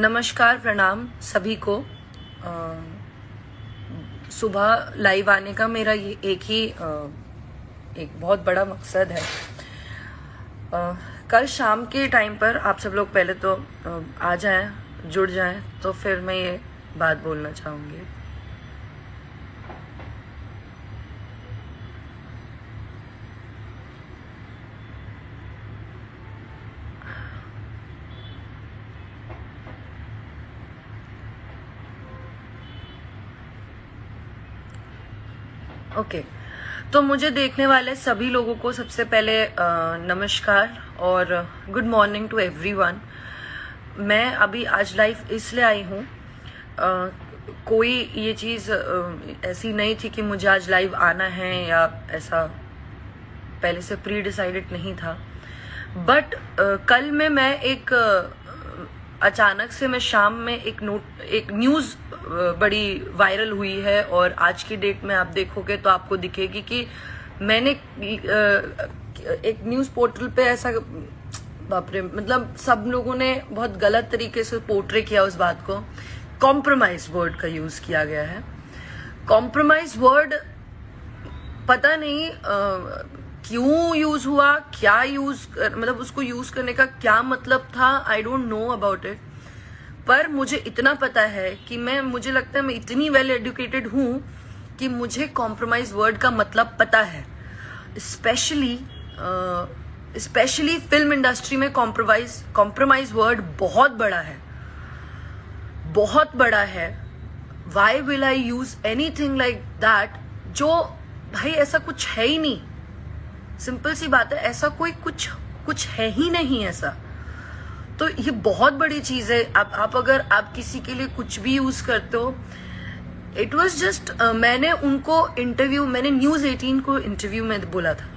नमस्कार, प्रणाम सभी को। सुबह लाइव आने का मेरा ये एक बहुत बड़ा मकसद है। कल शाम के टाइम पर आप सब लोग पहले तो आ जाएं, जुड़ जाएं, तो फिर मैं ये बात बोलना चाहूँगी। ओके, तो मुझे देखने वाले सभी लोगों को सबसे पहले नमस्कार और गुड मॉर्निंग टू एवरीवन। मैं अभी आज लाइव इसलिए आई हूँ, कोई ये चीज़ ऐसी नहीं थी कि मुझे आज लाइव आना है या ऐसा पहले से प्री डिसाइडेड नहीं था। बट कल में मैं एक अचानक से मैं शाम में एक न्यूज़ बड़ी वायरल हुई है और आज की डेट में आप देखोगे तो आपको दिखेगी कि मैंने एक न्यूज़ पोर्टल पे ऐसा, बाप रे, मतलब सब लोगों ने बहुत गलत तरीके से पोर्ट्रे किया उस बात को। कॉम्प्रोमाइज वर्ड का यूज किया गया है। कॉम्प्रोमाइज वर्ड पता नहीं क्यों यूज हुआ, क्या यूज मतलब उसको यूज करने का क्या मतलब था, I don't know about it. पर मुझे इतना पता है कि मुझे लगता है मैं इतनी वेल एजुकेटेड हूं कि मुझे कॉम्प्रोमाइज वर्ड का मतलब पता है। स्पेशली फिल्म इंडस्ट्री में कॉम्प्रोमाइज वर्ड बहुत बड़ा है, बहुत बड़ा है। Why will I use anything like that? जो भाई ऐसा कुछ है ही नहीं। सिंपल सी बात है, ऐसा कोई कुछ है ही नहीं ऐसा। तो ये बहुत बड़ी चीज है। आप अगर आप किसी के लिए कुछ भी यूज करते हो, इट वॉज जस्ट मैंने न्यूज 18 को इंटरव्यू में बोला था।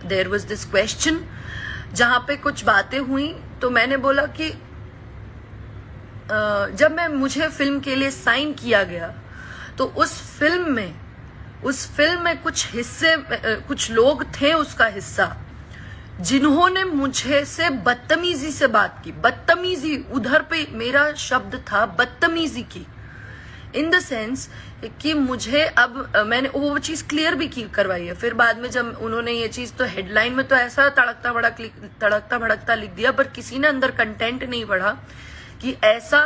देयर वॉज दिस क्वेश्चन जहां पे कुछ बातें हुई, तो मैंने बोला कि जब मुझे फिल्म के लिए साइन किया गया तो उस फिल्म में कुछ लोग थे उसका हिस्सा, जिन्होंने मुझे से बदतमीजी से बात की। बदतमीजी, उधर पे मेरा शब्द था बदतमीजी की, इन द सेंस कि मुझे अब मैंने वो चीज क्लियर भी करवाई है। फिर बाद में जब उन्होंने ये चीज, तो हेडलाइन में तो ऐसा तड़कता भड़कता लिख दिया, पर किसी ने अंदर कंटेंट नहीं पढ़ा कि ऐसा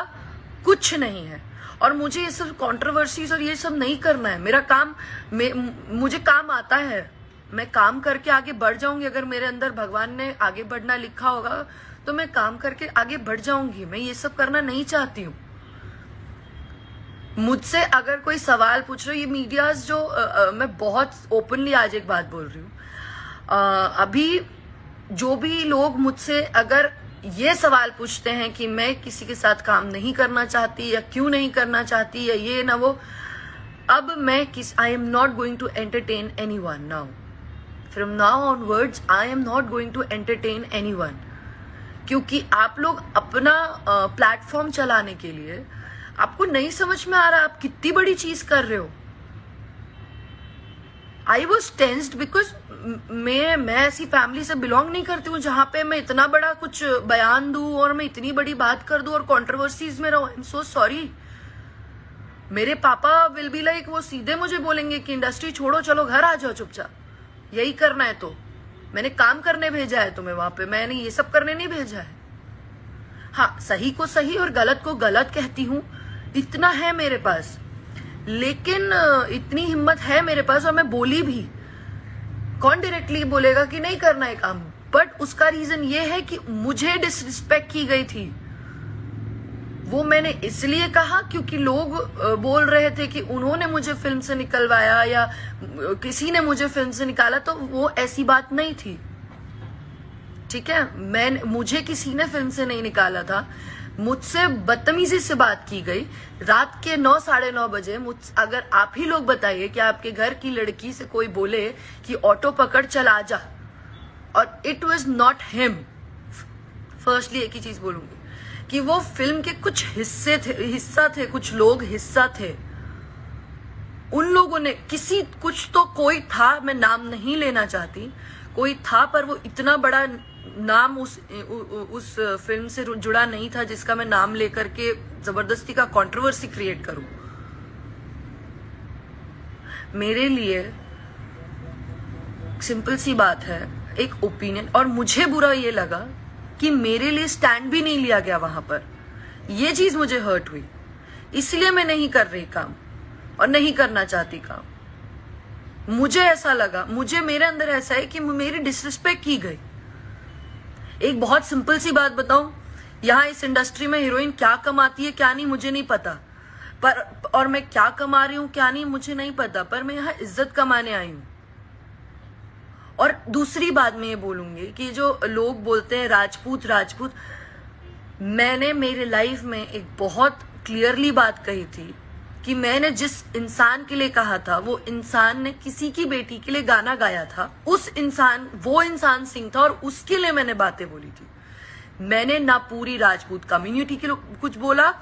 कुछ नहीं है। और मुझे ये सब कंट्रोवर्सीज और ये सब नहीं करना है। मेरा काम, मुझे काम आता है, मैं काम करके आगे बढ़ जाऊंगी। अगर मेरे अंदर भगवान ने आगे बढ़ना लिखा होगा तो मैं काम करके आगे बढ़ जाऊंगी। मैं ये सब करना नहीं चाहती हूँ। मुझसे अगर कोई सवाल पूछ रहे हो, ये मीडियाज जो मैं बहुत ओपनली आज एक बात बोल रही हूँ, अभी जो भी लोग मुझसे अगर ये सवाल पूछते हैं कि मैं किसी के साथ काम नहीं करना चाहती या क्यों नहीं करना चाहती या ये ना वो, अब I am not going to entertain anyone now. From now onwards I am not going to entertain anyone, क्योंकि आप लोग अपना प्लेटफॉर्म चलाने के लिए, आपको नहीं समझ में आ रहा आप कितनी बड़ी चीज कर रहे हो। आई वॉज टेंस्ड बिकॉज मैं ऐसी फैमिली से बिलोंग नहीं करती हूँ जहां पे मैं इतना बड़ा कुछ बयान दूं और मैं इतनी बड़ी बात कर दूं और कंट्रोवर्सीज में रहूं। I am so sorry. मेरे पापा विल बी लाइक, वो सीधे मुझे बोलेंगे कि इंडस्ट्री छोड़ो, चलो घर आ जाओ चुपचाप, यही करना है तो। मैंने काम करने भेजा है तुम्हें वहां पे, मैंने ये सब करने नहीं भेजा है। हाँ, सही को सही और गलत को गलत कहती हूँ, इतना है मेरे पास। लेकिन इतनी हिम्मत है मेरे पास, और मैं बोली भी। कौन डायरेक्टली बोलेगा कि नहीं करना है काम? बट उसका रीजन ये है कि मुझे डिसरिस्पेक्ट की गई थी। वो मैंने इसलिए कहा क्योंकि लोग बोल रहे थे कि उन्होंने मुझे फिल्म से निकलवाया या किसी ने मुझे फिल्म से निकाला, तो वो ऐसी बात नहीं थी। ठीक है, मुझे किसी ने फिल्म से नहीं निकाला था। मुझसे बदतमीजी से बात की गई रात के 9, 9:30 बजे। अगर आप ही लोग बताइए कि आपके घर की लड़की से कोई बोले कि ऑटो पकड़ चला जा, और it was not him. Firstly एक ही चीज बोलूंगी, कि वो फिल्म के कुछ हिस्सा थे, कुछ लोग हिस्सा थे। उन लोगों ने कुछ तो कोई था, मैं नाम नहीं लेना चाहती, कोई था, पर वो इतना बड़ा नाम उस फिल्म से जुड़ा नहीं था जिसका मैं नाम लेकर के जबरदस्ती का कंट्रोवर्सी क्रिएट करूं। मेरे लिए सिंपल सी बात है, एक ओपिनियन, और मुझे बुरा ये लगा कि मेरे लिए स्टैंड भी नहीं लिया गया वहां पर। ये चीज मुझे हर्ट हुई, इसलिए मैं नहीं कर रही काम और नहीं करना चाहती काम। मुझे ऐसा लगा, मेरे अंदर ऐसा है कि मेरी डिसरिस्पेक्ट की गई। एक बहुत सिंपल सी बात बताऊं, यहाँ इस इंडस्ट्री में हीरोइन क्या कमाती है क्या नहीं मुझे नहीं पता, पर और मैं क्या कमा रही हूं क्या नहीं मुझे नहीं पता, पर मैं यहाँ इज्जत कमाने आई हूं। और दूसरी बात मैं ये बोलूंगी कि जो लोग बोलते हैं राजपूत राजपूत, मैंने मेरे लाइफ में एक बहुत क्लियरली बात कही थी कि मैंने जिस इंसान के लिए कहा था, वो इंसान ने किसी की बेटी के लिए गाना गाया था। वो इंसान सिंह था और उसके लिए मैंने बातें बोली थी। मैंने ना पूरी राजपूत कम्युनिटी के लिए कुछ बोला,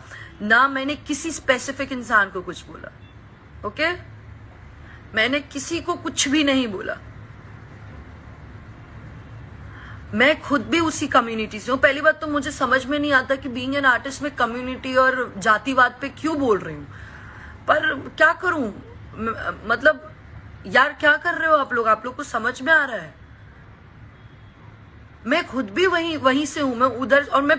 ना मैंने किसी स्पेसिफिक इंसान को कुछ बोला। ओके, मैंने किसी को कुछ भी नहीं बोला। मैं खुद भी उसी कम्युनिटी से हूं। पहली बात तो मुझे समझ में नहीं आता कि बीइंग एन आर्टिस्ट में कम्युनिटी और जातिवाद पे क्यों बोल रही हूं, पर क्या करूं, मतलब यार क्या कर रहे हो आप लोग को समझ में आ रहा है? मैं खुद भी वहीं से हूं, मैं उधर, और मैं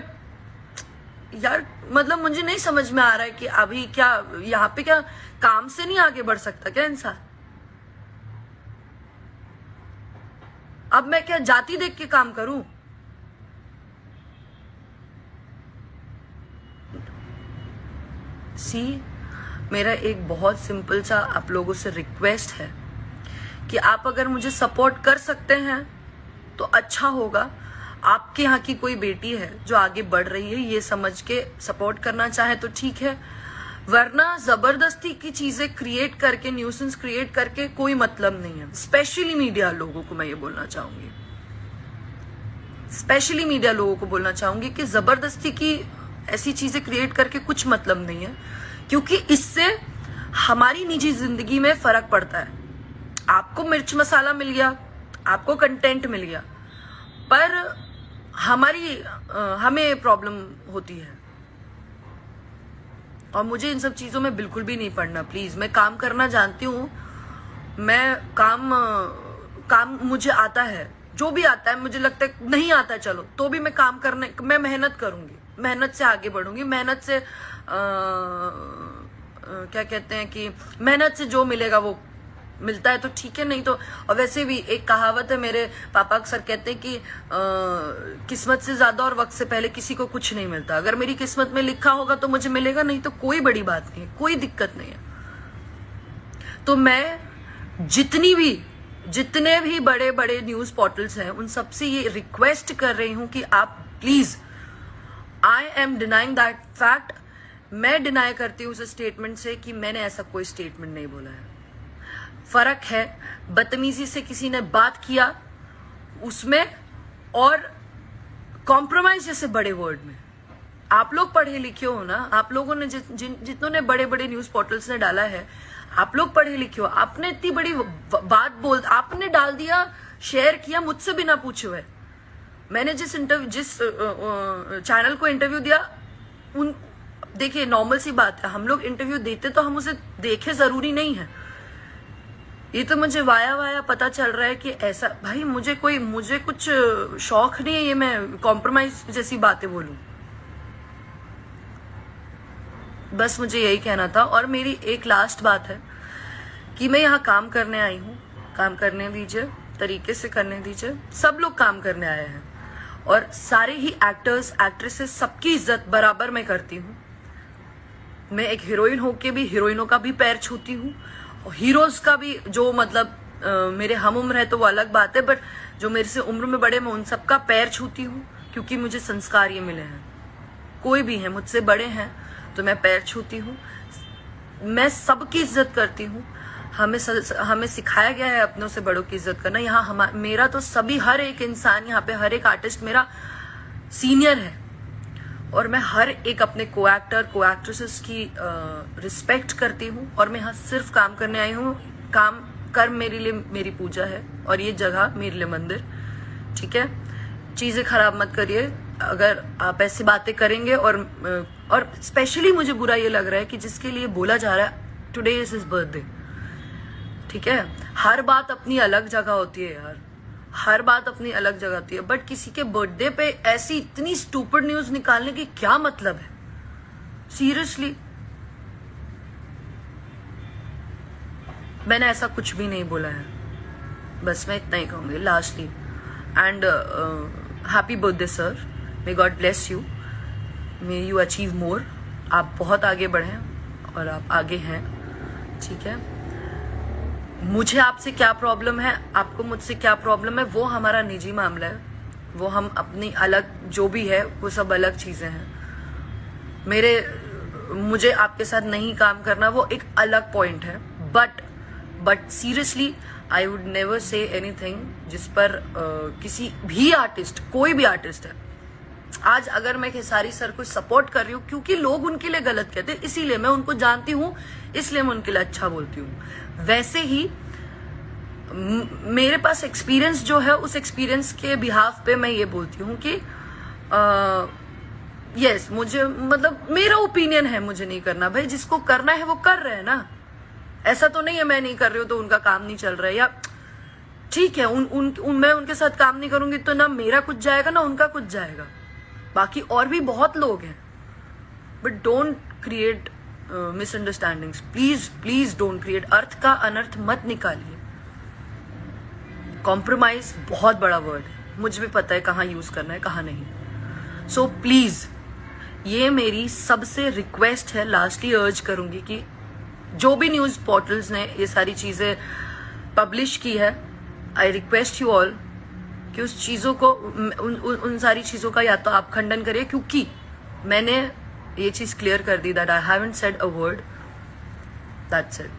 यार मतलब मुझे नहीं समझ में आ रहा है कि अभी क्या यहाँ पे क्या काम से नहीं आगे बढ़ सकता क्या इंसान? अब मैं क्या जाति देख के काम करूं? मेरा एक बहुत सिंपल सा आप लोगों से रिक्वेस्ट है कि आप अगर मुझे सपोर्ट कर सकते हैं तो अच्छा होगा। आपके यहाँ की कोई बेटी है जो आगे बढ़ रही है, ये समझ के सपोर्ट करना चाहे तो ठीक है, वरना जबरदस्ती की चीजें क्रिएट करके, न्यूसेंस क्रिएट करके कोई मतलब नहीं है। स्पेशली मीडिया लोगों को मैं ये बोलना चाहूंगी, कि जबरदस्ती की ऐसी चीजें क्रिएट करके कुछ मतलब नहीं है, क्योंकि इससे हमारी निजी जिंदगी में फर्क पड़ता है। आपको मिर्च मसाला मिल गया, आपको कंटेंट मिल गया, पर हमें प्रॉब्लम होती है। और मुझे इन सब चीजों में बिल्कुल भी नहीं पड़ना। प्लीज, मैं काम करना जानती हूँ, मैं काम मुझे आता है, जो भी आता है। मुझे लगता है नहीं आता चलो तो भी मैं मेहनत करूंगी, मेहनत से आगे बढ़ूंगी, मेहनत से क्या कहते हैं कि मेहनत से जो मिलेगा वो मिलता है तो ठीक है, नहीं तो। और वैसे भी एक कहावत है, मेरे पापा अक्सर कहते हैं कि किस्मत से ज्यादा और वक्त से पहले किसी को कुछ नहीं मिलता। अगर मेरी किस्मत में लिखा होगा तो मुझे मिलेगा, नहीं तो कोई बड़ी बात नहीं है, कोई दिक्कत नहीं है। तो मैं जितने भी बड़े बड़े न्यूज पोर्टल्स हैं उन सबसे ये रिक्वेस्ट कर रही हूं कि आप please, I am denying that fact, मैं डिनाई करती हूँ उस स्टेटमेंट से कि मैंने ऐसा कोई स्टेटमेंट नहीं बोला है। फर्क है बदतमीजी से किसी ने बात किया उसमें, और कॉम्प्रोमाइज जैसे बड़े वर्ड में। आप लोग पढ़े लिखे हो ना, आप लोगों ने जितनों ने बड़े बड़े न्यूज पोर्टल्स ने डाला है, आप लोग पढ़े लिखे हो, आपने इतनी बड़ी बात आपने डाल दिया, शेयर किया मुझसे बिना पूछे हुए। मैंने जिस चैनल को इंटरव्यू दिया, देखिए नॉर्मल सी बात है, हम लोग इंटरव्यू देते तो हम उसे देखे जरूरी नहीं है। ये तो मुझे वाया पता चल रहा है कि ऐसा, भाई मुझे कुछ शौक नहीं है ये मैं कॉम्प्रोमाइज जैसी बातें बोलूं। बस मुझे यही कहना था। और मेरी एक लास्ट बात है कि मैं यहाँ काम करने आई हूँ, काम करने दीजिए, तरीके से करने दीजिए। सब लोग काम करने आए हैं और सारे ही एक्टर्स एक्ट्रेसेस सबकी इज्जत बराबर मैं करती हूँ। मैं एक हीरोइन होके भी हीरोइनों का भी पैर छूती हूँ, और हीरोज का भी, जो मतलब मेरे हम उम्र है तो वो अलग बात है, बट जो मेरे से उम्र में बड़े मैं उन सबका पैर छूती हूँ, क्योंकि मुझे संस्कार ये मिले हैं। कोई भी है मुझसे बड़े हैं तो मैं पैर छूती हूँ, मैं सबकी इज्जत करती हूँ। हमें सिखाया गया है अपनों से बड़ों की इज्जत करना। यहाँ मेरा तो सभी, हर एक इंसान यहाँ पे, हर एक आर्टिस्ट मेरा सीनियर है, और मैं हर एक अपने को एक्टर को एक्ट्रेसेस की रिस्पेक्ट करती हूँ, और मैं यहाँ सिर्फ काम करने आई हूँ। काम कर मेरे लिए मेरी पूजा है, और ये जगह मेरे लिए मंदिर, ठीक है। चीजें खराब मत करिए अगर आप ऐसी बातें करेंगे। और स्पेशली मुझे बुरा ये लग रहा है कि जिसके लिए बोला जा रहा है टुडे इज हिज बर्थडे, ठीक है। हर बात अपनी अलग जगह होती है यार, हर बात अपनी अलग जगह होती है, बट किसी के बर्थडे पे ऐसी इतनी स्टूपिड न्यूज निकालने की क्या मतलब है? सीरियसली, मैंने ऐसा कुछ भी नहीं बोला है, बस मैं इतना ही कहूंगी lastly. And happy birthday sir, may God bless you, may you achieve more. आप बहुत आगे बढ़े और आप आगे हैं, ठीक है। मुझे आपसे क्या प्रॉब्लम है, आपको मुझसे क्या प्रॉब्लम है, वो हमारा निजी मामला है। वो हम अपनी अलग जो भी है वो सब अलग चीजें हैं। मुझे आपके साथ नहीं काम करना वो एक अलग पॉइंट है, but seriously I would never say anything जिस पर किसी भी आर्टिस्ट, कोई भी आर्टिस्ट है, आज अगर मैं खेसारी सर को सपोर्ट कर रही हूँ क्योंकि लोग उनके लिए गलत कहते हैं, इसीलिए मैं उनको जानती हूँ, इसलिए मैं उनके लिए अच्छा बोलती हूँ। वैसे ही मेरे पास एक्सपीरियंस जो है, उस एक्सपीरियंस के बिहाफ पे मैं ये बोलती हूँ कि यस, मुझे मतलब मेरा ओपिनियन है, मुझे नहीं करना। भाई जिसको करना है वो कर रहे हैं ना, ऐसा तो नहीं है मैं नहीं कर रही हूँ तो उनका काम नहीं चल रहा है, या ठीक है मैं उनके साथ काम नहीं करूंगी तो ना मेरा कुछ जाएगा ना उनका कुछ जाएगा। बाकी और भी बहुत लोग हैं, but don't create misunderstandings, please please don't create. अर्थ का अनर्थ मत निकालिए। कॉम्प्रोमाइज बहुत बड़ा वर्ड है, मुझे भी पता है कहाँ यूज करना है कहाँ नहीं। सो प्लीज, ये मेरी सबसे रिक्वेस्ट है, लास्टली अर्ज करूंगी कि जो भी न्यूज पोर्टल्स ने ये सारी चीजें पब्लिश की है, आई रिक्वेस्ट यू ऑल कि उस चीजों को उन सारी चीजों का या तो आप खंडन करिए, क्योंकि मैंने ये चीज क्लियर कर दी that I haven't said a word, that's it.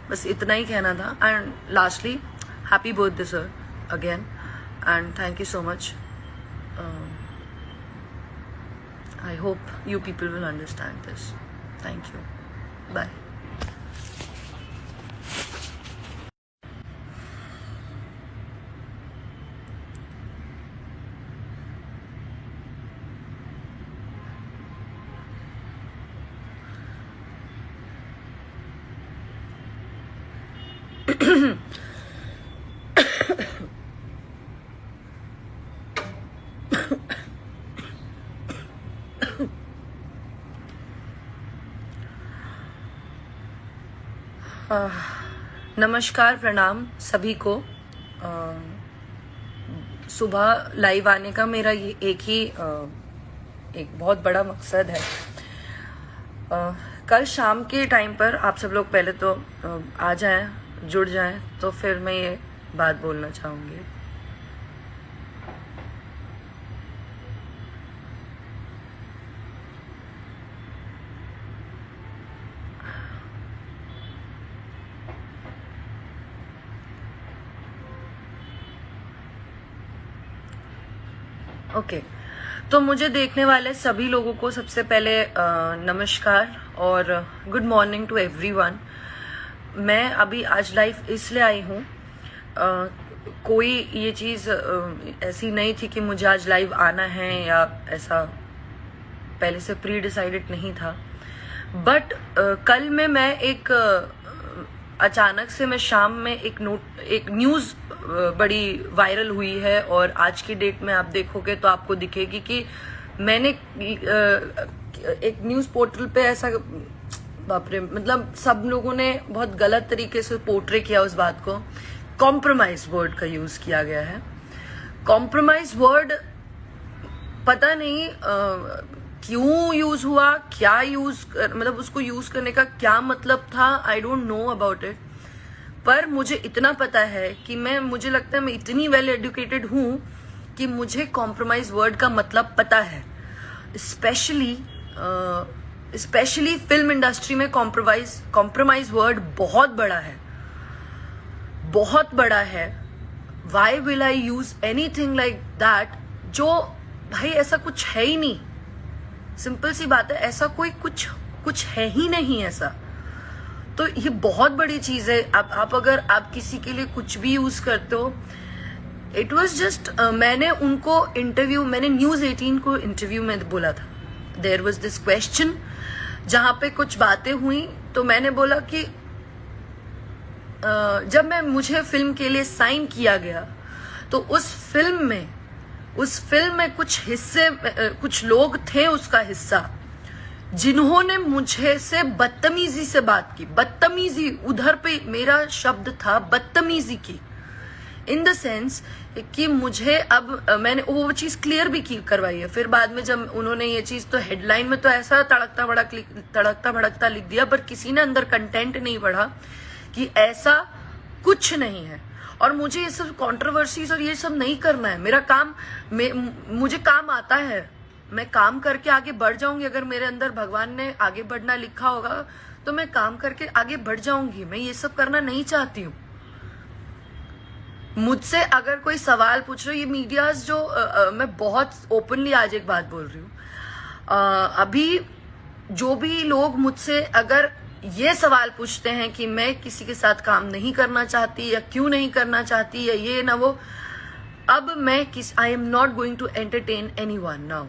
बस इतना ही कहना था। And lastly happy birthday sir again, and thank you so much. I hope you people will understand this. Thank you, bye. नमस्कार, प्रणाम सभी को। सुबह लाइव आने का मेरा ये एक बहुत बड़ा मकसद है। कल शाम के टाइम पर आप सब लोग पहले तो आ जाएं, जुड़ जाएं, तो फिर मैं ये बात बोलना चाहूंगी। ओके, तो मुझे देखने वाले सभी लोगों को सबसे पहले नमस्कार और गुड मॉर्निंग टू एवरीवन। मैं अभी आज लाइव इसलिए आई हूँ, कोई ये चीज़ ऐसी नहीं थी कि मुझे आज लाइव आना है, या ऐसा पहले से प्री डिसाइडेड नहीं था। बट कल में मैं एक अचानक से मैं शाम में एक न्यूज़ बड़ी वायरल हुई है, और आज की डेट में आप देखोगे तो आपको दिखेगी कि मैंने एक न्यूज़ पोर्टल पे ऐसा, बाप रे, मतलब सब लोगों ने बहुत गलत तरीके से पोर्ट्रे किया उस बात को। कॉम्प्रोमाइज वर्ड का यूज किया गया है। कॉम्प्रोमाइज वर्ड पता नहीं क्यों यूज हुआ, क्या मतलब उसको यूज करने का क्या मतलब था, I don't know about it. पर मुझे इतना पता है कि मुझे लगता है मैं इतनी वेल एजुकेटेड हूं कि मुझे कॉम्प्रोमाइज वर्ड का मतलब पता है। स्पेशली फिल्म इंडस्ट्री में कॉम्प्रोमाइज वर्ड बहुत बड़ा है, बहुत बड़ा है। Why will I use anything like that, जो भाई ऐसा कुछ है ही नहीं। सिंपल सी बात है, ऐसा कोई कुछ है ही नहीं ऐसा। तो ये बहुत बड़ी चीज है। आप अगर आप किसी के लिए कुछ भी यूज करते हो, इट वॉज जस्ट मैंने न्यूज 18 को इंटरव्यू में बोला था, देयर वॉज दिस क्वेश्चन जहां पे कुछ बातें हुई, तो मैंने बोला कि जब मुझे फिल्म के लिए साइन किया गया तो उस फिल्म में कुछ लोग थे उसका हिस्सा, जिन्होंने मुझे से बदतमीजी से बात की। बदतमीजी, उधर पे मेरा शब्द था बदतमीजी की, इन द सेंस कि मुझे मैंने वो चीज क्लियर भी करवाई है। फिर बाद में जब उन्होंने ये चीज, तो हेडलाइन में तो ऐसा तड़कता भड़कता लिख दिया, पर किसी ने अंदर कंटेंट नहीं पढ़ा कि ऐसा कुछ नहीं है। और मुझे ये सब कंट्रोवर्सीज और ये सब नहीं करना है। मेरा काम, मुझे काम आता है, मैं काम करके आगे बढ़ जाऊंगी। अगर मेरे अंदर भगवान ने आगे बढ़ना लिखा होगा तो मैं काम करके आगे बढ़ जाऊंगी। मैं ये सब करना नहीं चाहती हूँ। मुझसे अगर कोई सवाल पूछ रहे हो, ये मीडियाज जो मैं बहुत ओपनली आज एक बात बोल रही हूँ, अभी जो भी लोग मुझसे अगर ये सवाल पूछते हैं कि मैं किसी के साथ काम नहीं करना चाहती या क्यों नहीं करना चाहती या ये ना वो, अब I am not going to entertain anyone now.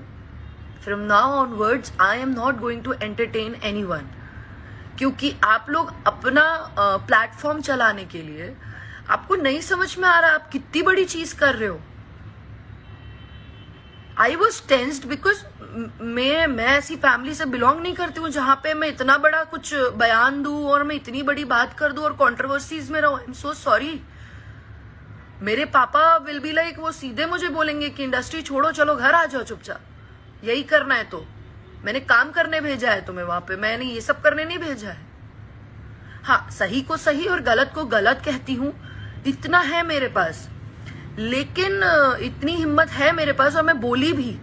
From now onwards I am not going to entertain anyone, क्योंकि आप लोग अपना प्लेटफॉर्म चलाने के लिए, आपको नहीं समझ में आ रहा आप कितनी बड़ी चीज कर रहे हो। आई वॉज टेंस्ड बिकॉज मैं ऐसी फैमिली से बिलोंग नहीं करती हूँ जहां पे मैं इतना बड़ा कुछ बयान दूं और मैं इतनी बड़ी बात कर दूं और कंट्रोवर्सीज में रहूं। I am so sorry. मेरे पापा विल बी लाइक, वो सीधे मुझे बोलेंगे कि इंडस्ट्री छोड़ो, चलो घर आ जाओ चुपचाप, यही करना है तो। मैंने काम करने भेजा है तुम्हें वहां पे, मैंने ये सब करने नहीं भेजा है। हाँ, सही को सही और गलत को गलत कहती हूँ, इतना है मेरे पास, लेकिन इतनी हिम्मत है मेरे पास और मैं बोली भी।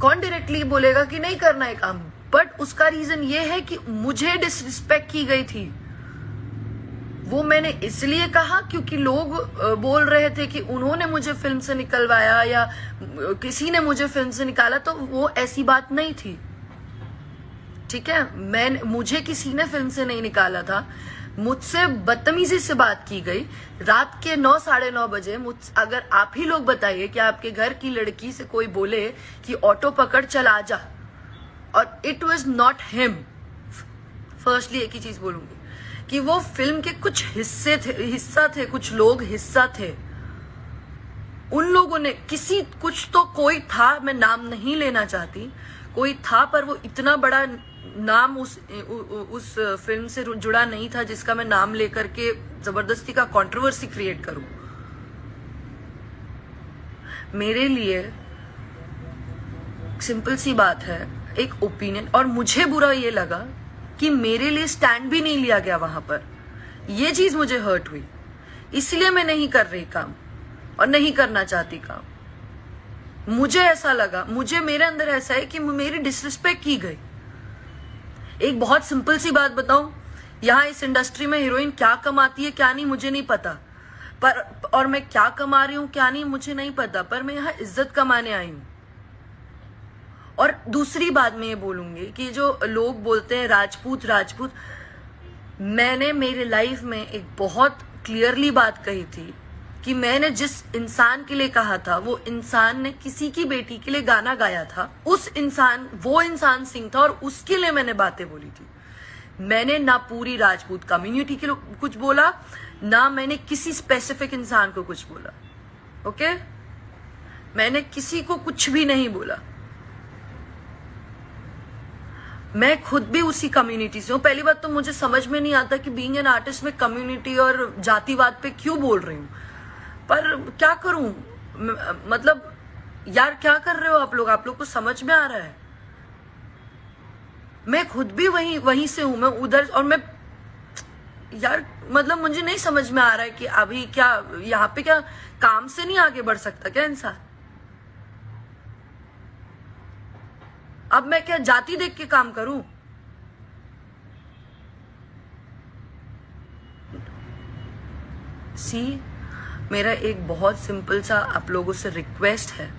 कौन डायरेक्टली बोलेगा कि नहीं करना है काम, बट उसका रीजन ये है कि मुझे डिसरिस्पेक्ट की गई थी। वो मैंने इसलिए कहा क्योंकि लोग बोल रहे थे कि उन्होंने मुझे फिल्म से निकलवाया या किसी ने मुझे फिल्म से निकाला, तो वो ऐसी बात नहीं थी। ठीक है, मुझे किसी ने फिल्म से नहीं निकाला था। मुझसे बदतमीजी से बात की गई रात के 9, साढ़े 9 बजे। अगर आप ही लोग बताइए कि आपके घर की लड़की से कोई बोले कि ऑटो पकड़ चल आ जा, और it was not him. Firstly एक ही चीज बोलूंगी कि वो फिल्म के कुछ हिस्सा थे, कुछ लोग हिस्सा थे। उन लोगों ने कुछ तो कोई था, मैं नाम नहीं लेना चाहती, कोई था, पर वो इतना बड़ा नाम उस फिल्म से जुड़ा नहीं था जिसका मैं नाम लेकर के जबरदस्ती का कंट्रोवर्सी क्रिएट करूं। मेरे लिए सिंपल सी बात है, एक ओपिनियन, और मुझे बुरा ये लगा कि मेरे लिए स्टैंड भी नहीं लिया गया वहां पर। ये चीज मुझे हर्ट हुई, इसलिए मैं नहीं कर रही काम और नहीं करना चाहती काम। मुझे ऐसा लगा, मेरे अंदर ऐसा है कि मेरी डिसरिस्पेक्ट की गई। एक बहुत सिंपल सी बात बताऊं, यहाँ इस इंडस्ट्री में हीरोइन क्या कमाती है क्या नहीं मुझे नहीं पता, पर और मैं क्या कमा रही हूं क्या नहीं मुझे नहीं पता, पर मैं यहाँ इज्जत कमाने आई हूं। और दूसरी बात मैं ये बोलूंगी कि जो लोग बोलते हैं राजपूत, मैंने मेरे लाइफ में एक बहुत क्लियरली बात कही थी कि मैंने जिस इंसान के लिए कहा था, वो इंसान ने किसी की बेटी के लिए गाना गाया था। वो इंसान सिंह था और उसके लिए मैंने बातें बोली थी। मैंने ना पूरी राजपूत कम्युनिटी के लिए कुछ बोला, ना मैंने किसी स्पेसिफिक इंसान को कुछ बोला। ओके, मैंने किसी को कुछ भी नहीं बोला। मैं खुद भी उसी कम्युनिटी से हूँ। पहली बात तो मुझे समझ में नहीं आता कि बीइंग एन आर्टिस्ट में कम्युनिटी और जातिवाद पे क्यों बोल रही हूँ, पर क्या करूं, मतलब यार क्या कर रहे हो आप लोग को समझ में आ रहा है? मैं खुद भी वहीं से हूं, मैं उधर, और मैं यार मतलब मुझे नहीं समझ में आ रहा है कि अभी क्या यहाँ पे क्या काम से नहीं आगे बढ़ सकता क्या इंसान? अब मैं क्या जाति देख के काम करूं? मेरा एक बहुत सिंपल सा आप लोगों से रिक्वेस्ट है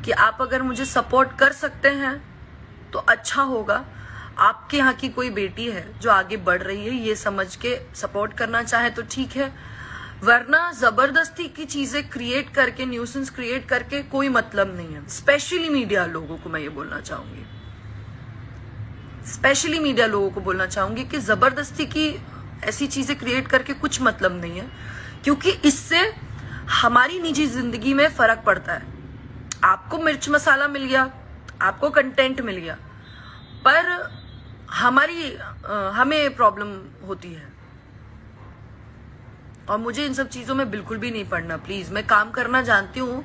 कि आप अगर मुझे सपोर्ट कर सकते हैं तो अच्छा होगा। आपके यहाँ की कोई बेटी है जो आगे बढ़ रही है, ये समझ के सपोर्ट करना चाहे तो ठीक है, वरना जबरदस्ती की चीजें क्रिएट करके, न्यूसेंस क्रिएट करके कोई मतलब नहीं है। स्पेशली मीडिया लोगों को मैं ये बोलना चाहूंगी, स्पेशली मीडिया लोगों को बोलना चाहूंगी कि जबरदस्ती की ऐसी चीजें क्रिएट करके कुछ मतलब नहीं है, क्योंकि इससे हमारी निजी जिंदगी में फर्क पड़ता है। आपको मिर्च मसाला मिल गया, आपको कंटेंट मिल गया, पर हमें प्रॉब्लम होती है। और मुझे इन सब चीजों में बिल्कुल भी नहीं पड़ना, प्लीज। मैं काम करना जानती हूँ,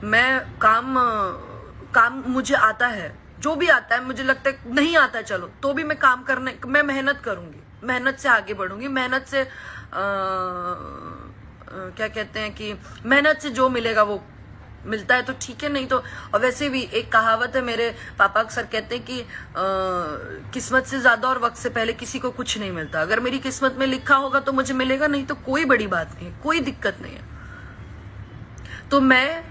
मैं काम मुझे आता है, जो भी आता है। मुझे लगता है नहीं आता चलो तो भी मैं मेहनत करूंगी, मेहनत से आगे बढ़ूंगी, मेहनत से क्या कहते हैं कि मेहनत से जो मिलेगा वो मिलता है तो ठीक है, नहीं तो। और वैसे भी एक कहावत है, मेरे पापा अक्सर कहते हैं कि किस्मत से ज्यादा और वक्त से पहले किसी को कुछ नहीं मिलता। अगर मेरी किस्मत में लिखा होगा तो मुझे मिलेगा, नहीं तो कोई बड़ी बात नहीं है, कोई दिक्कत नहीं है। तो मैं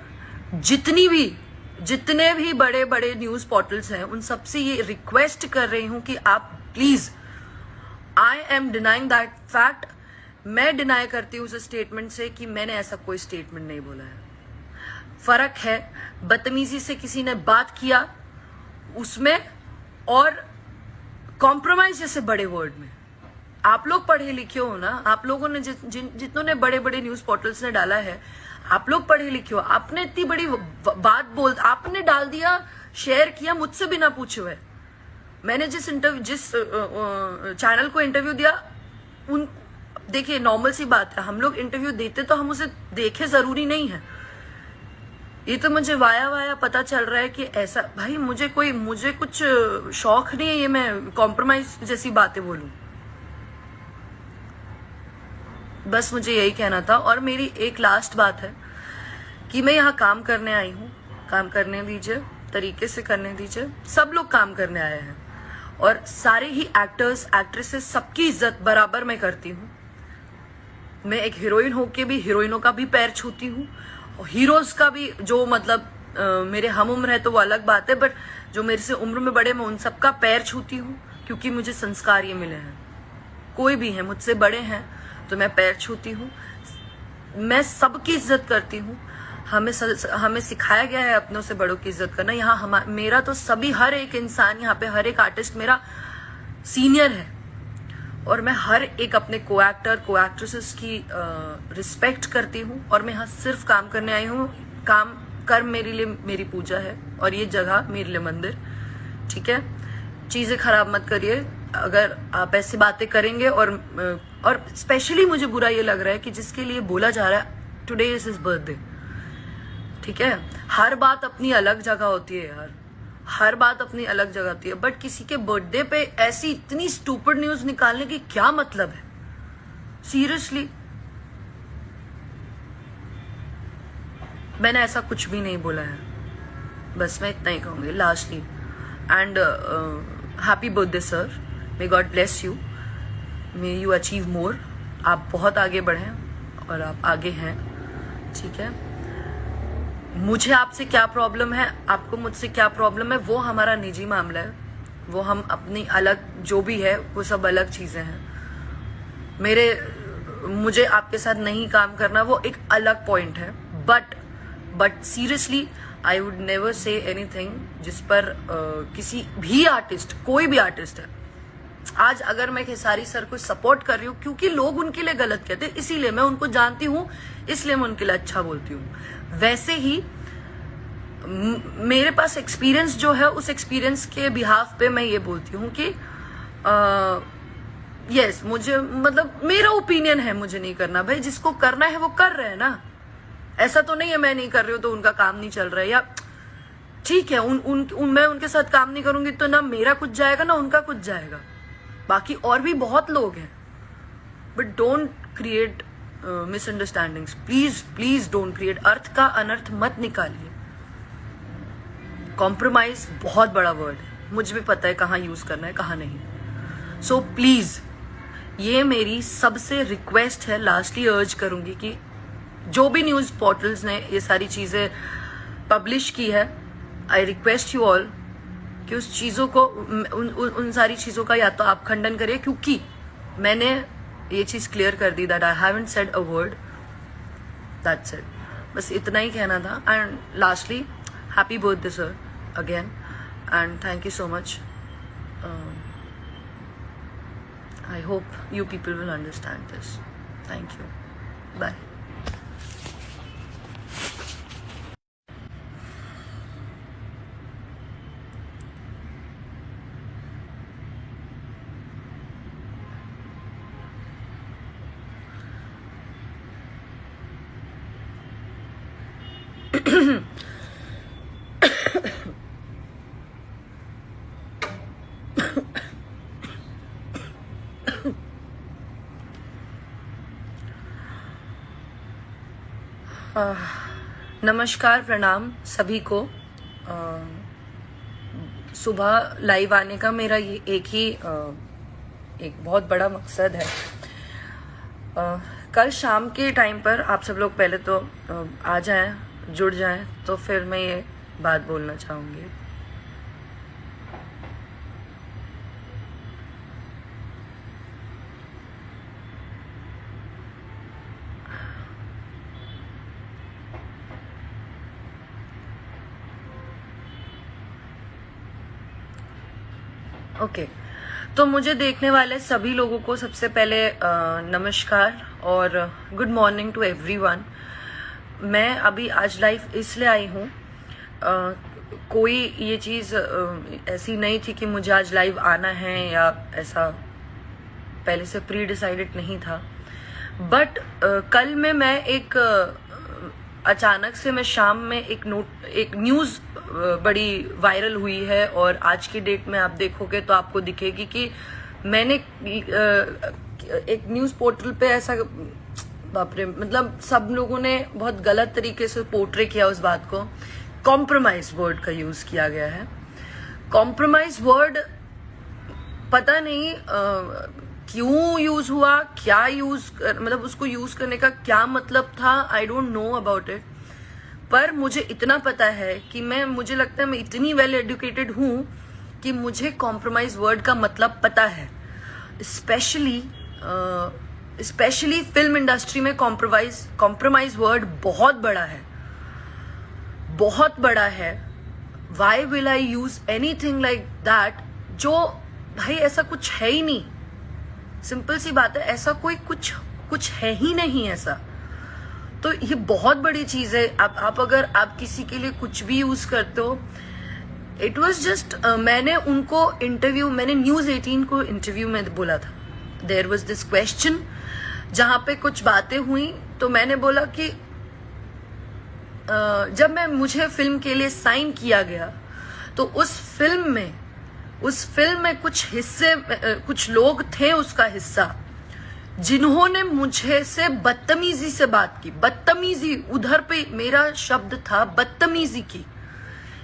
जितने भी बड़े बड़े न्यूज पोर्टल्स हैं उन सबसे ये रिक्वेस्ट कर रही हूं कि आप please, I am denying that fact, मैं डिनाई करती हूँ उस स्टेटमेंट से कि मैंने ऐसा कोई स्टेटमेंट नहीं बोला है। फर्क है बदतमीजी से किसी ने बात किया उसमें और कॉम्प्रोमाइज जैसे बड़े वर्ड में। आप लोग पढ़े लिखे हो ना, आप लोगों ने जितनों ने बड़े बड़े न्यूज पोर्टल्स ने डाला है, आप लोग पढ़े लिखे हो, आपने इतनी बड़ी बात आपने डाल दिया, शेयर किया मुझसे बिना पूछे हुए। मैंने जिस चैनल को इंटरव्यू दिया, देखिए नॉर्मल सी बात है, हम लोग इंटरव्यू देते तो हम उसे देखे जरूरी नहीं है। ये तो मुझे वाया पता चल रहा है कि ऐसा, भाई मुझे कुछ शौक नहीं है ये मैं कॉम्प्रोमाइज जैसी बातें बोलूं। बस मुझे यही कहना था। और मेरी एक लास्ट बात है कि मैं यहाँ काम करने आई हूँ, काम करने दीजिए, तरीके से करने दीजिए। सब लोग काम करने आए हैं और सारे ही एक्टर्स एक्ट्रेसेस सबकी इज्जत बराबर मैं करती हूँ। मैं एक हीरोइन होके भी हीरोइनों का भी पैर छूती हूँ, और हीरोज का भी, जो मतलब मेरे हम उम्र है तो वो अलग बात है, बट जो मेरे से उम्र में बड़े मैं उन सबका पैर छूती हूँ, क्योंकि मुझे संस्कार ये मिले हैं। कोई भी है मुझसे बड़े हैं तो मैं पैर छूती हूँ, मैं सबकी इज्जत करती हूँ। हमें सिखाया गया है अपनों से बड़ों की इज्जत करना। यहाँ मेरा तो सभी, हर एक इंसान यहाँ पे, हर एक आर्टिस्ट मेरा सीनियर है, और मैं हर एक अपने को एक्ट्रेसेस की रिस्पेक्ट करती हूँ। और मैं यहाँ सिर्फ काम करने आई हूँ। काम कर मेरे लिए मेरी पूजा है, और ये जगह मेरे लिए मंदिर, ठीक है। चीजें खराब मत करिए अगर आप ऐसी बातें करेंगे। और स्पेशली मुझे बुरा ये लग रहा है कि जिसके लिए बोला जा रहा है टुडे इज हिज बर्थडे, ठीक है। हर बात अपनी अलग जगह होती है यार, हर बात अपनी अलग जगह होती है, बट किसी के बर्थडे पे ऐसी इतनी स्टूपिड न्यूज निकालने की क्या मतलब है? सीरियसली, मैंने ऐसा कुछ भी नहीं बोला है। बस मैं इतना ही कहूंगी lastly. And happy birthday sir, may God bless you, may you achieve more. आप बहुत आगे बढ़े और आप आगे हैं, ठीक है। मुझे आपसे क्या प्रॉब्लम है, आपको मुझसे क्या प्रॉब्लम है, वो हमारा निजी मामला है। वो हम अपनी अलग जो भी है वो सब अलग चीजें हैं। मुझे आपके साथ नहीं काम करना वो एक अलग पॉइंट है, but seriously I would never say anything जिस पर किसी भी आर्टिस्ट, कोई भी आर्टिस्ट है, आज अगर मैं खेसारी सर को सपोर्ट कर रही हूँ क्योंकि लोग उनके लिए गलत कहते हैं, इसीलिए मैं उनको जानती हूँ, इसलिए मैं उनके लिए अच्छा बोलती हूँ। वैसे ही मेरे पास एक्सपीरियंस जो है, उस एक्सपीरियंस के बिहाफ पे मैं ये बोलती हूँ कि यस, मुझे मतलब मेरा ओपिनियन है, मुझे नहीं करना। भाई जिसको करना है वो कर रहे हैं ना, ऐसा तो नहीं है मैं नहीं कर रही हूँ तो उनका काम नहीं चल रहा है, या ठीक है मैं उनके साथ काम नहीं करूंगी तो ना मेरा कुछ जाएगा ना उनका कुछ जाएगा। बाकी और भी बहुत लोग हैं, but don't create misunderstandings, please don't create. अर्थ का अनर्थ मत निकालिए। कॉम्प्रोमाइज बहुत बड़ा वर्ड है, मुझे भी पता है कहाँ यूज करना है कहाँ नहीं। सो प्लीज, ये मेरी सबसे रिक्वेस्ट है, लास्टली अर्ज करूंगी कि जो भी न्यूज पोर्टल्स ने ये सारी चीजें पब्लिश की है, आई रिक्वेस्ट यू ऑल कि उस चीज़ों को उन सारी चीज़ों का या तो आप खंडन करिए, क्योंकि मैंने ये चीज़ क्लियर कर दी that I haven't said a word, that's it. बस इतना ही कहना था। And lastly, happy birthday sir again, and thank you so much. I hope you people will understand this. Thank you. Bye. नमस्कार, प्रणाम सभी को। सुबह लाइव आने का मेरा ये एक बहुत बड़ा मकसद है। कल शाम के टाइम पर आप सब लोग पहले तो आ जाएं, जुड़ जाएं, तो फिर मैं ये बात बोलना चाहूँगी। ओके, तो मुझे देखने वाले सभी लोगों को सबसे पहले नमस्कार और गुड मॉर्निंग टू एवरीवन। मैं अभी आज लाइव इसलिए आई हूँ, कोई ये चीज़ ऐसी नहीं थी कि मुझे आज लाइव आना है या ऐसा पहले से प्री डिसाइडेड नहीं था। बट कल में मैं एक अचानक से मैं शाम में एक न्यूज़ बड़ी वायरल हुई है, और आज की डेट में आप देखोगे तो आपको दिखेगी कि मैंने एक न्यूज़ पोर्टल पे ऐसा, बाप रे, मतलब सब लोगों ने बहुत गलत तरीके से पोर्ट्रे किया उस बात को। कॉम्प्रोमाइज वर्ड का यूज किया गया है। कॉम्प्रोमाइज वर्ड पता नहीं क्यों यूज हुआ, क्या मतलब उसको यूज करने का क्या मतलब था, I don't know about it. पर मुझे इतना पता है कि मुझे लगता है मैं इतनी वेल एजुकेटेड हूं कि मुझे कॉम्प्रोमाइज वर्ड का मतलब पता है। स्पेशली फिल्म इंडस्ट्री में कॉम्प्रोमाइज वर्ड बहुत बड़ा है, बहुत बड़ा है। Why will I use anything like that, जो भाई ऐसा कुछ है ही नहीं। सिंपल सी बात है, ऐसा कोई कुछ है ही नहीं ऐसा। तो ये बहुत बड़ी चीज है। आप अगर आप किसी के लिए कुछ भी यूज करते हो, इट वॉज जस्ट, मैंने न्यूज 18 को इंटरव्यू में बोला था, देयर वॉज दिस क्वेश्चन जहां पे कुछ बातें हुई, तो मैंने बोला कि जब मुझे फिल्म के लिए साइन किया गया, तो उस फिल्म में कुछ लोग थे उसका हिस्सा, जिन्होंने मुझे से बदतमीजी से बात की। बदतमीजी, उधर पे मेरा शब्द था बदतमीजी की,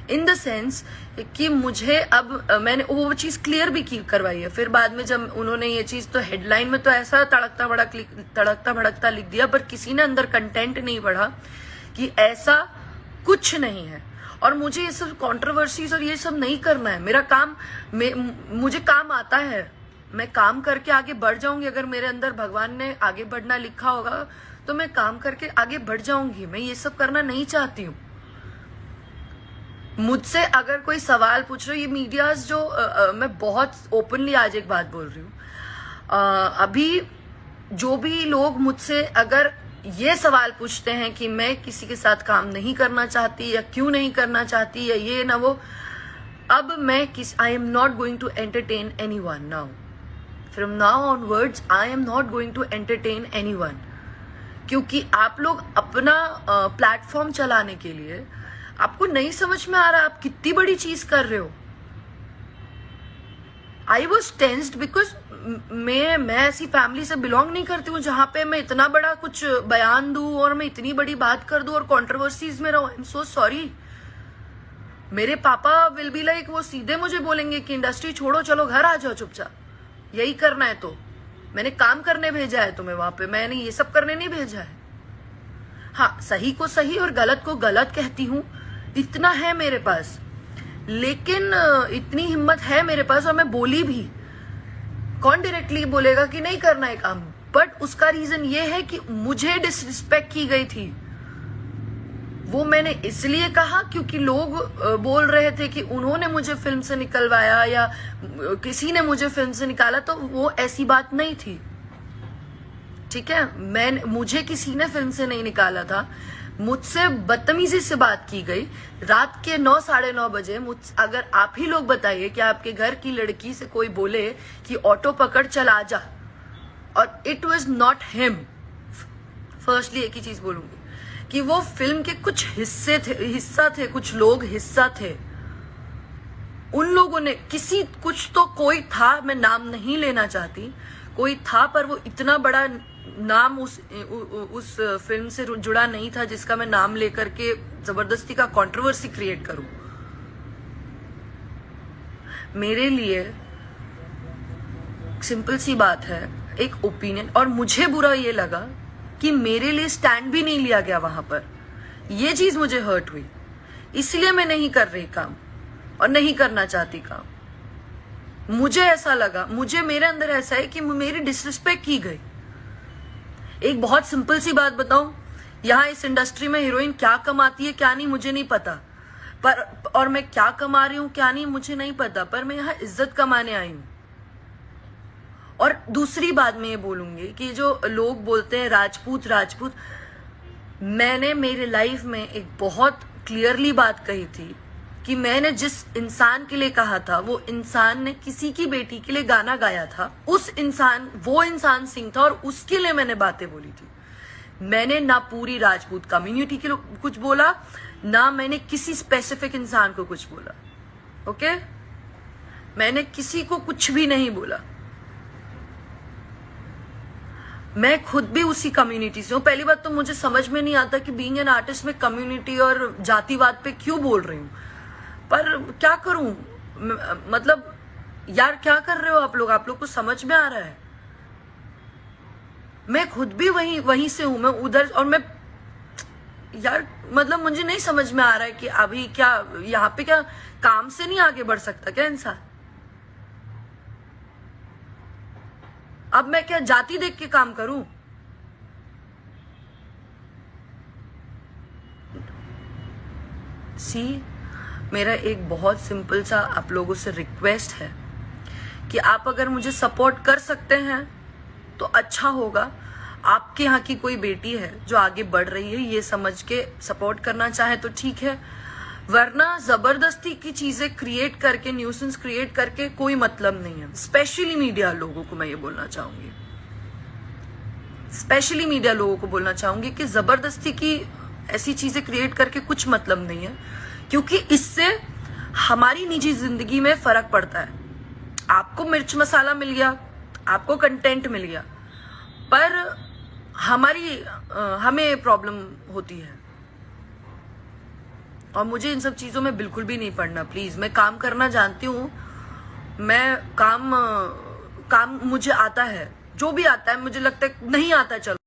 इन द सेंस कि मुझे मैंने वो चीज क्लियर भी करवाई है। फिर बाद में जब उन्होंने ये चीज, तो हेडलाइन में तो ऐसा तड़कता भड़कता लिख दिया, पर किसी ने अंदर कंटेंट नहीं पढ़ा कि ऐसा कुछ नहीं है। और मुझे ये सब कंट्रोवर्सीज और ये सब नहीं करना है। मेरा काम, मुझे काम आता है, मैं काम करके आगे बढ़ जाऊंगी। अगर मेरे अंदर भगवान ने आगे बढ़ना लिखा होगा तो मैं काम करके आगे बढ़ जाऊंगी। मैं ये सब करना नहीं चाहती हूँ। मुझसे अगर कोई सवाल पूछ रहे हो, ये मीडियाज जो मैं बहुत ओपनली आज एक बात बोल रही हूँ, अभी जो भी लोग मुझसे अगर ये सवाल पूछते हैं कि मैं किसी के साथ काम नहीं करना चाहती या क्यों नहीं करना चाहती या ये ना वो, अब मैं I am not going to entertain anyone now. From now onwards I am not going to entertain anyone, क्योंकि आप लोग अपना प्लेटफॉर्म चलाने के लिए, आपको नहीं समझ में आ रहा आप कितनी बड़ी चीज कर रहे हो। आई वॉज टेंस्ड बिकॉज मैं ऐसी फैमिली से बिलोंग नहीं करती हूँ जहां पे मैं इतना बड़ा कुछ बयान दूं और मैं इतनी बड़ी बात कर दूं और कंट्रोवर्सीज में रहूं। I am so sorry. मेरे पापा विल बी लाइक, वो सीधे मुझे बोलेंगे कि इंडस्ट्री छोड़ो, चलो घर आ जाओ चुपचाप, यही करना है तो। मैंने काम करने भेजा है तुम्हें वहां पे, मैंने ये सब करने नहीं भेजा है। हाँ, सही को सही और गलत को गलत कहती हूँ, इतना है मेरे पास। लेकिन इतनी हिम्मत है मेरे पास और मैं बोली भी। कौन डायरेक्टली बोलेगा कि नहीं करना है काम, बट उसका रीजन ये है कि मुझे डिसरिस्पेक्ट की गई थी। वो मैंने इसलिए कहा क्योंकि लोग बोल रहे थे कि उन्होंने मुझे फिल्म से निकलवाया या किसी ने मुझे फिल्म से निकाला, तो वो ऐसी बात नहीं थी। ठीक है, मुझे किसी ने फिल्म से नहीं निकाला था। मुझसे बदतमीजी से बात की गई रात के 9 साढ़े 9 बजे। अगर आप ही लोग बताइए कि आपके घर की लड़की से कोई बोले कि ऑटो पकड़ चल आ जा, और it was not him. Firstly एक ही चीज बोलूंगी कि वो फिल्म के कुछ हिस्सा थे, कुछ लोग हिस्सा थे। उन लोगों ने कुछ तो कोई था, मैं नाम नहीं लेना चाहती, कोई था, पर वो इतना बड़ा नाम उस फिल्म से जुड़ा नहीं था जिसका मैं नाम लेकर के जबरदस्ती का कंट्रोवर्सी क्रिएट करूं। मेरे लिए सिंपल सी बात है, एक ओपिनियन, और मुझे बुरा ये लगा कि मेरे लिए स्टैंड भी नहीं लिया गया वहां पर। ये चीज मुझे हर्ट हुई, इसलिए मैं नहीं कर रही काम और नहीं करना चाहती काम। मुझे ऐसा लगा, मेरे अंदर ऐसा है कि मेरी डिसरिस्पेक्ट की गई। एक बहुत सिंपल सी बात बताऊं, यहाँ इस इंडस्ट्री में हीरोइन क्या कमाती है क्या नहीं मुझे नहीं पता, पर और मैं क्या कमा रही हूं क्या नहीं मुझे नहीं पता, पर मैं यहाँ इज्जत कमाने आई हूं। और दूसरी बात मैं ये बोलूंगी कि जो लोग बोलते हैं राजपूत राजपूत, मैंने मेरे लाइफ में एक बहुत क्लियरली बात कही थी कि मैंने जिस इंसान के लिए कहा था, वो इंसान ने किसी की बेटी के लिए गाना गाया था। वो इंसान सिंह था और उसके लिए मैंने बातें बोली थी। मैंने ना पूरी राजपूत कम्युनिटी के लिए कुछ बोला, ना मैंने किसी स्पेसिफिक इंसान को कुछ बोला। ओके, मैंने किसी को कुछ भी नहीं बोला। मैं खुद भी उसी कम्युनिटी से हूँ। पहली बात तो मुझे समझ में नहीं आता कि बीइंग एन आर्टिस्ट में कम्युनिटी और जातिवाद पे क्यों बोल रही हूँ, पर क्या करूं, मतलब यार क्या कर रहे हो आप लोग को समझ में आ रहा है? मैं खुद भी वहीं से हूं, मैं उधर, और मैं यार मतलब मुझे नहीं समझ में आ रहा है कि अभी क्या यहाँ पे क्या काम से नहीं आगे बढ़ सकता क्या इंसान? अब मैं क्या जाति देख के काम करूं? मेरा एक बहुत सिंपल सा आप लोगों से रिक्वेस्ट है कि आप अगर मुझे सपोर्ट कर सकते हैं तो अच्छा होगा। आपके यहाँ की कोई बेटी है जो आगे बढ़ रही है, ये समझ के सपोर्ट करना चाहे तो ठीक है, वरना जबरदस्ती की चीजें क्रिएट करके, न्यूसेंस क्रिएट करके कोई मतलब नहीं है। स्पेशली मीडिया लोगों को मैं ये बोलना चाहूंगी, कि जबरदस्ती की ऐसी चीजें क्रिएट करके कुछ मतलब नहीं है, क्योंकि इससे हमारी निजी जिंदगी में फर्क पड़ता है। आपको मिर्च मसाला मिल गया, आपको कंटेंट मिल गया, पर हमें प्रॉब्लम होती है। और मुझे इन सब चीजों में बिल्कुल भी नहीं पड़ना। प्लीज, मैं काम करना जानती हूँ, मैं काम मुझे आता है, जो भी आता है मुझे लगता है नहीं आता, चलो